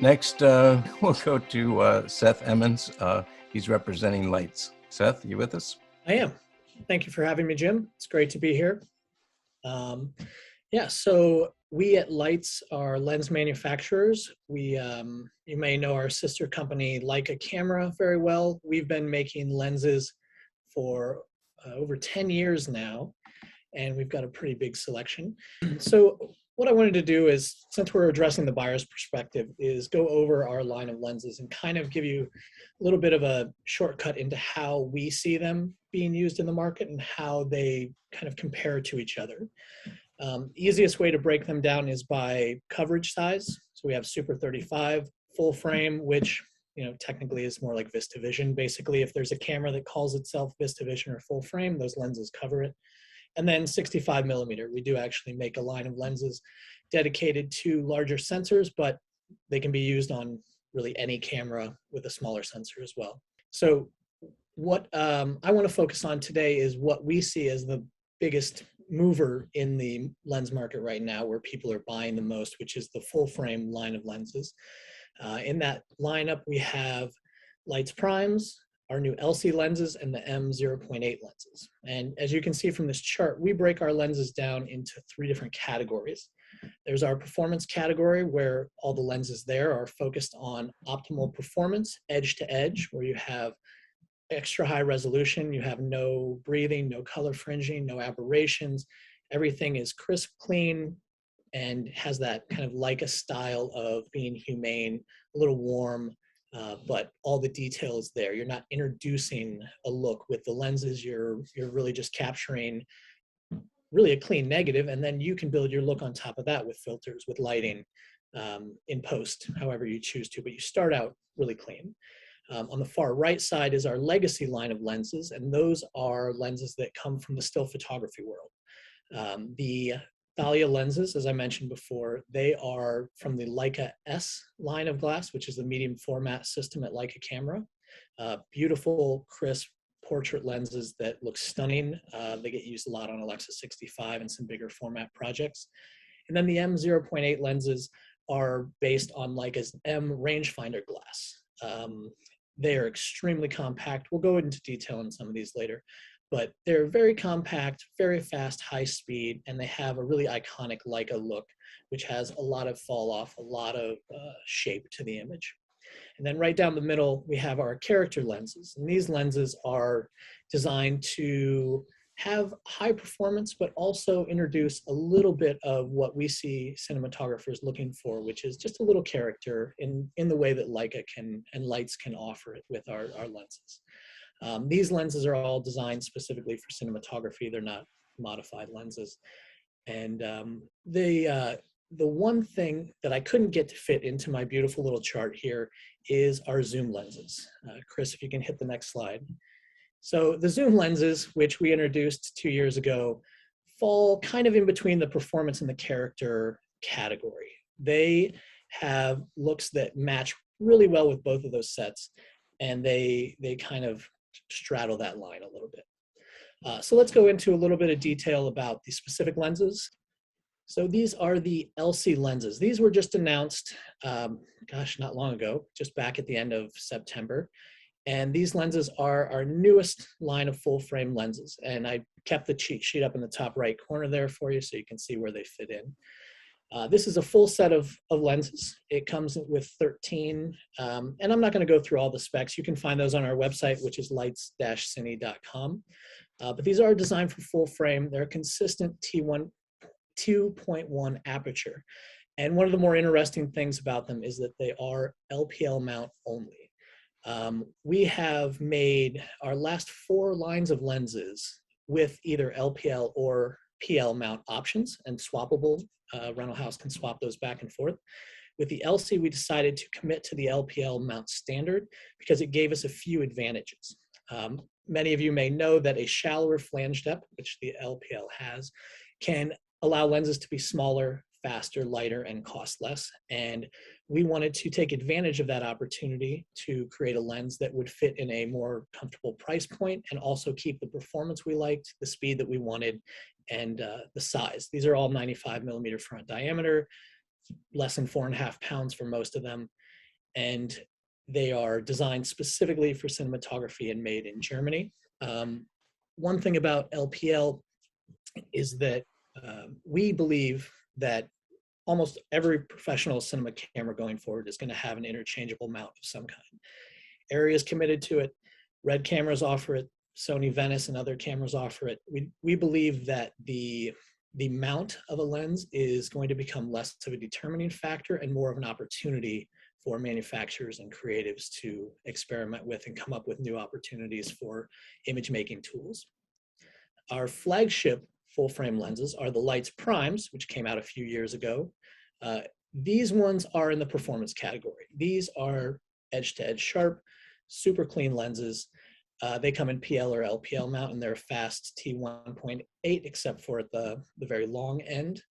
Next, we'll go to Seth Emmons. He's representing Leitz. Seth, you with us? I am. Thank you for having me, Jim. It's great to be here. So we at Leitz are lens manufacturers. You may know our sister company, Leica Camera, very well. We've been making lenses for over 10 years now, and we've got a pretty big selection. So what I wanted to do is, since we're addressing the buyer's perspective, is go over our line of lenses and kind of give you a little bit of a shortcut into how we see them being used in the market and how they kind of compare to each other. Easiest way to break them down is by coverage size. So we have Super 35, full frame, which technically is more like VistaVision. Basically, if there's a camera that calls itself VistaVision or full frame, those lenses cover it. And then 65 millimeter. We do actually make a line of lenses dedicated to larger sensors, but they can be used on really any camera with a smaller sensor as well. So what I want to focus on today is what we see as the biggest mover in the lens market right now, where people are buying the most, which is the full frame line of lenses. In that lineup, we have Leitz Primes, our new LC lenses, and the M 0.8 lenses. And as you can see from this chart, we break our lenses down into 3 different categories. There's our performance category, where all the lenses there are focused on optimal performance, edge to edge, where you have extra high resolution, you have no breathing, no color fringing, no aberrations. Everything is crisp, clean, and has that kind of Leica style of being humane, a little warm, but all the detail is there. You're not introducing a look with the lenses. You're really just capturing really a clean negative, and then you can build your look on top of that with filters, with lighting, in post, however you choose to, but you start out really clean. On the far right side is our legacy line of lenses, and those are lenses that come from the still photography world. The Thalia lenses, as I mentioned before, they are from the Leica S line of glass, which is the medium format system at Leica Camera. Beautiful, crisp portrait lenses that look stunning. They get used a lot on Alexa 65 and some bigger format projects. And then the M 0.8 lenses are based on Leica's M rangefinder glass. They are extremely compact. We'll go into detail on some of these later, but they're very compact, very fast, high speed, and they have a really iconic Leica look, which has a lot of fall off, a lot of shape to the image. And then right down the middle, we have our character lenses. And these lenses are designed to have high performance, but also introduce a little bit of what we see cinematographers looking for, which is just a little character in the way that Leica can and Leitz can offer it with our lenses. These lenses are all designed specifically for cinematography. They're not modified lenses. And the one thing that I couldn't get to fit into my beautiful little chart here is our zoom lenses. Chris, if you can hit the next slide. So the zoom lenses, which we introduced 2 years ago, fall kind of in between the performance and the character category. They have looks that match really well with both of those sets, and they kind of straddle that line a little bit. So let's go into a little bit of detail about the specific lenses. So these are the LC lenses. These were just announced, not long ago, just back at the end of September. And these lenses are our newest line of full frame lenses. And I kept the cheat sheet up in the top right corner there for you so you can see where they fit in. This is a full set of lenses. It comes with 13, and I'm not going to go through all the specs. You can find those on our website, which is leitz-cine.com. But these are designed for full frame. They're a consistent T1 2.1 aperture. And one of the more interesting things about them is that they are LPL mount only. We have made our last 4 lines of lenses with either LPL or PL mount options and swappable. Rental house can swap those back and forth. With the LC, we decided to commit to the LPL mount standard because it gave us a few advantages. Many of you may know that a shallower flange depth, which the LPL has, can allow lenses to be smaller, faster, lighter, and cost less. And we wanted to take advantage of that opportunity to create a lens that would fit in a more comfortable price point and also keep the performance we liked, the speed that we wanted, and the size. These are all 95 millimeter front diameter, less than 4.5 pounds for most of them. and they are designed specifically for cinematography and made in Germany. One thing about LPL is that we believe that almost every professional cinema camera going forward is going to have an interchangeable mount of some kind. Arri is committed to it. Red cameras offer it. Sony Venice and other cameras offer it. We believe that the mount of a lens is going to become less of a determining factor and more of an opportunity for manufacturers and creatives to experiment with and come up with new opportunities for image making tools. Our flagship full frame lenses are the Leitz Primes, which came out a few years ago. These ones are in the performance category. These are edge-to-edge sharp, super clean lenses. They come in PL or LPL mount, and they're a fast T1.8, except for at the very long end.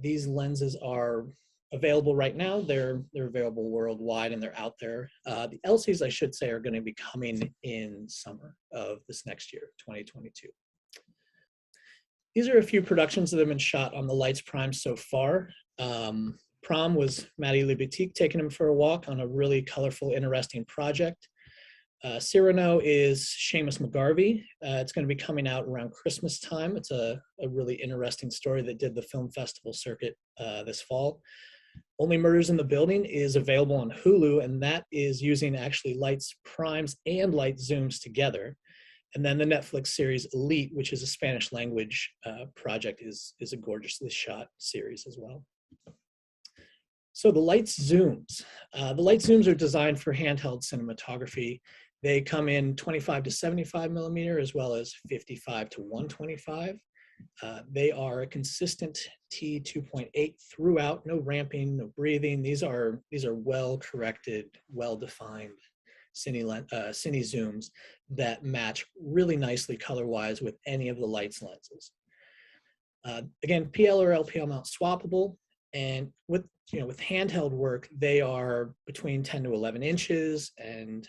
These lenses are available right now. They're available worldwide, and they're out there. The LCs, I should say, are going to be coming in summer of this next year, 2022. These are a few productions that have been shot on the Leitz Prime so far. Prom was Maddie Libatique taking him for a walk on a really colorful, interesting project. Cyrano is Seamus McGarvey. It's going to be coming out around Christmas time. It's a really interesting story that did the film festival circuit this fall. Only Murders in the Building is available on Hulu, and that is using actually Leitz Primes and Leitz Zooms together. And then the Netflix series Elite, which is a Spanish language project, is a gorgeously shot series as well. So the Leitz Zooms. The Leitz Zooms are designed for handheld cinematography. They come in 25 to 75 millimeter, as well as 55 to 125. They are a consistent T2.8 throughout, no ramping, no breathing. These are well-corrected, well-defined cine zooms that match really nicely color-wise with any of the Leitz lenses. Again, PL or LPL mount swappable, and with handheld work, they are between 10 to 11 inches and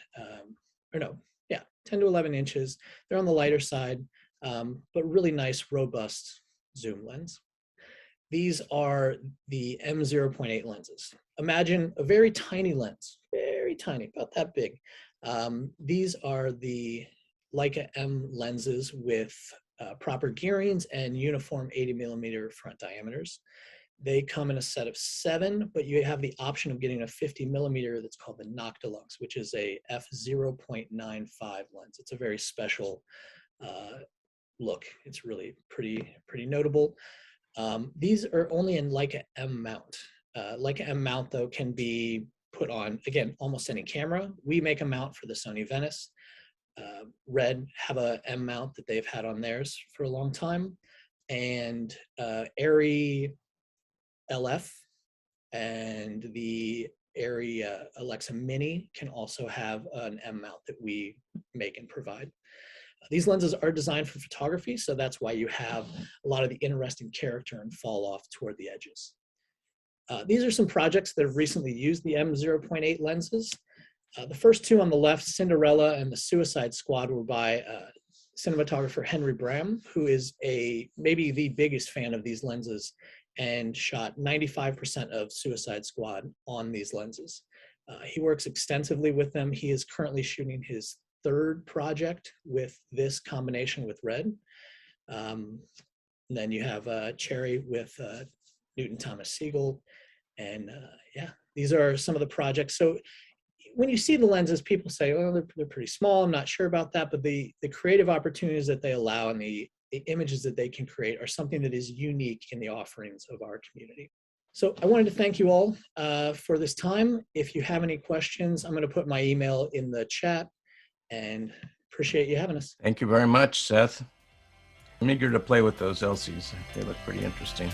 10 to 11 inches. They're on the lighter side, but really nice, robust zoom lens. These are the M0.8 lenses. Imagine a very tiny lens, very tiny, about that big. These are the Leica M lenses with proper gearings and uniform 80 millimeter front diameters. They come in a set of 7, but you have the option of getting a 50 millimeter that's called the Noctilux, which is a f/0.95 lens. It's a very special look. It's really pretty notable. These are only in Leica M mount. Leica M mount, though, can be put on, again, almost any camera. We make a mount for the Sony Venice. Red have a M mount that they've had on theirs for a long time. And Arri LF and the Arri Alexa Mini can also have an M mount that we make and provide. These lenses are designed for photography, so that's why you have a lot of the interesting character and fall off toward the edges. These are some projects that have recently used the M0.8 lenses. The first two on the left, Cinderella and the Suicide Squad, were by cinematographer Henry Bram, who is maybe the biggest fan of these lenses and shot 95% of Suicide Squad on these lenses. He works extensively with them. He is currently shooting his 3rd project with this combination with red. And then you have Cherry with Newton Thomas Siegel. And yeah, these are some of the projects. So when you see the lenses, people say, oh, they're pretty small. I'm not sure about that. But the creative opportunities that they allow and the images that they can create are something that is unique in the offerings of our community. So I wanted to thank you all for this time. If you have any questions, I'm going to put my email in the chat, and appreciate you having us. Thank you very much, Seth. I'm eager to play with those LCs. They look pretty interesting.